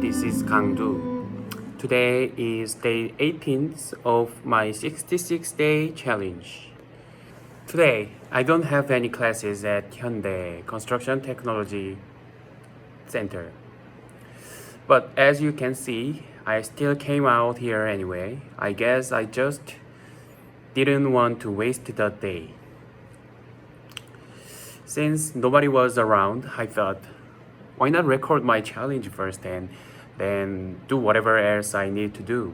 This is 강두. Today is day 18th of my 66-day challenge. Today, I don't have any classes at Hyundai Construction Technology Center. But as you can see, I still came out here anyway. I guess I just didn't want to waste the day. Since nobody was around, I thought, why not record my challenge first and then do whatever else I need to do.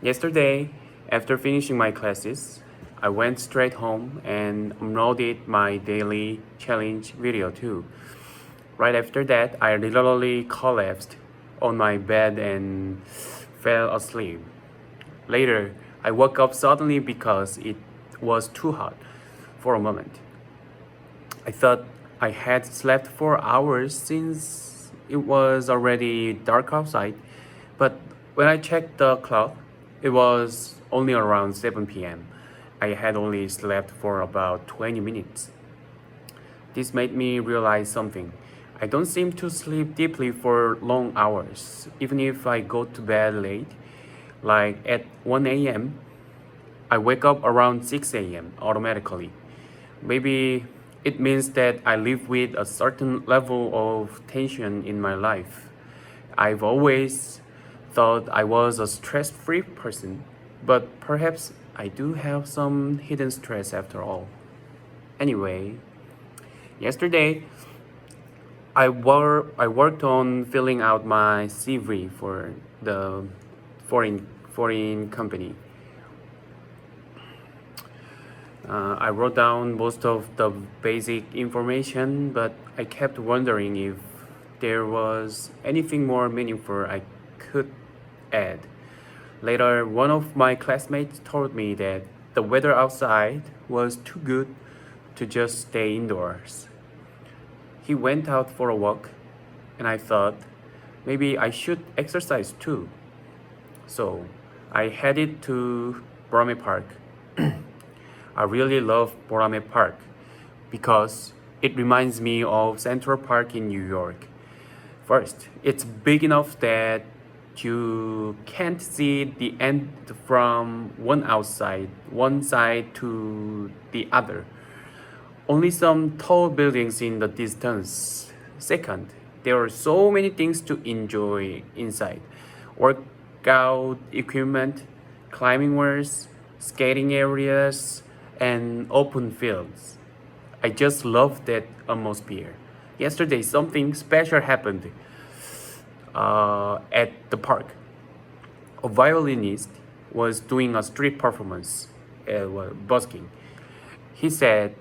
Yesterday, after finishing my classes, I went straight home and uploaded my daily challenge video too. Right after that, I literally collapsed on my bed and fell asleep. Later, I woke up suddenly because it was too hot for a moment. I thought I had slept for hours since it was already dark outside, but when I checked the clock, it was only around 7 p.m. I had only slept for about 20 minutes. This made me realize something. I don't seem to sleep deeply for long hours, even if I go to bed late, like at 1 a.m. I wake up around 6 a.m. automatically. Maybe it means that I live with a certain level of tension in my life. I've always thought I was a stress-free person, but perhaps I do have some hidden stress after all. Anyway, yesterday I worked on filling out my CV for the foreign company. I wrote down most of the basic information, but I kept wondering if there was anything more meaningful I could add. Later, one of my classmates told me that the weather outside was too good to just stay indoors. He went out for a walk, and I thought maybe I should exercise too. So I headed to Boramae Park. I really love Boramae Park because it reminds me of Central Park in New York. First, it's big enough that you can't see the end from one side to the other. Only some tall buildings in the distance. Second, there are so many things to enjoy inside. Workout equipment, climbing walls, skating areas, and open fields. I just love that atmosphere. Yesterday, something special happened at the park. A violinist was doing a street performance at Busking. He said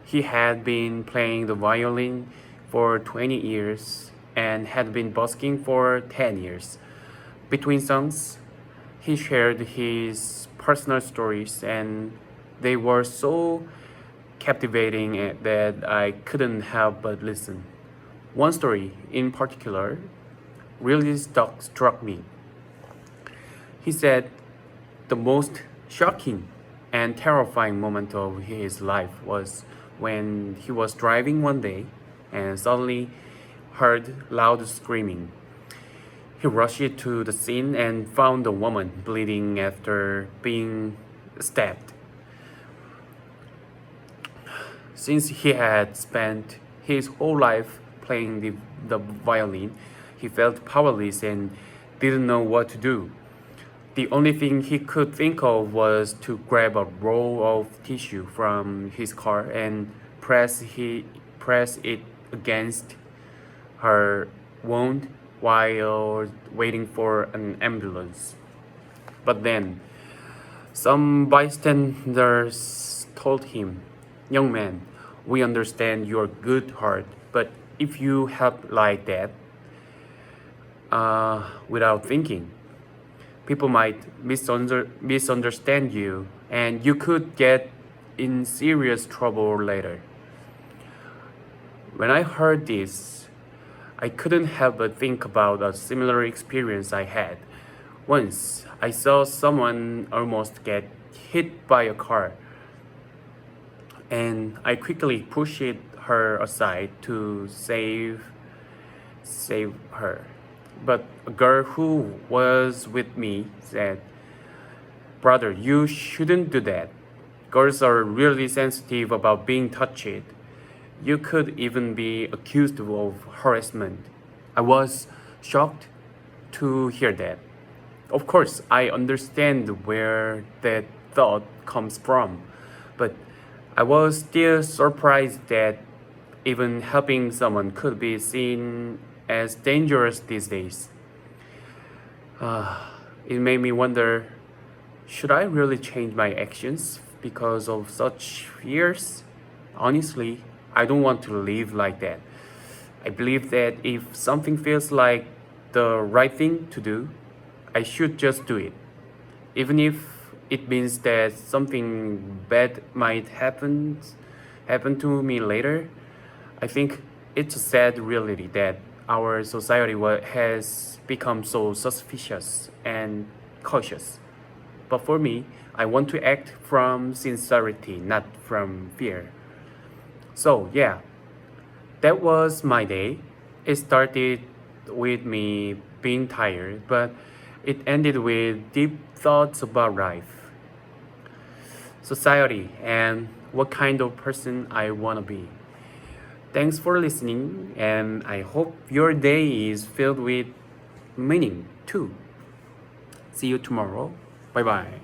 he had been playing the violin for 20 years and had been busking for 10 years. Between songs, he shared his personal stories, and they were so captivating that I couldn't help but listen. One story in particular really struck me. He said the most shocking and terrifying moment of his life was when he was driving one day and suddenly heard loud screaming. He rushed to the scene and found a woman bleeding after being stabbed. Since he had spent his whole life playing the violin, he felt powerless and didn't know what to do. The only thing he could think of was to grab a roll of tissue from his car and press it against her wound while waiting for an ambulance. But then, some bystanders told him, "Young man, we understand your good heart, but if you help like that, without thinking, people might misunderstand you, and you could get in serious trouble later." When I heard this, I couldn't help but think about a similar experience I had. Once, I saw someone almost get hit by a car, and I quickly pushed her aside to save her. But a girl who was with me said, "Brother, you shouldn't do that. Girls are really sensitive about being touched. You could even be accused of harassment." I was shocked to hear that. Of course, I understand where that thought comes from, but I was still surprised that even helping someone could be seen as dangerous these days. It made me wonder, should I really change my actions because of such fears? Honestly, I don't want to live like that. I believe that if something feels like the right thing to do, I should just do it. Even if it means that something bad might happen to me later. I think it's a sad reality that our society has become so suspicious and cautious. But for me, I want to act from sincerity, not from fear. So yeah, that was my day. It started with me being tired, but it ended with deep thoughts about life, society, and what kind of person I want to be. Thanks for listening, and I hope your day is filled with meaning too. See you tomorrow. Bye bye.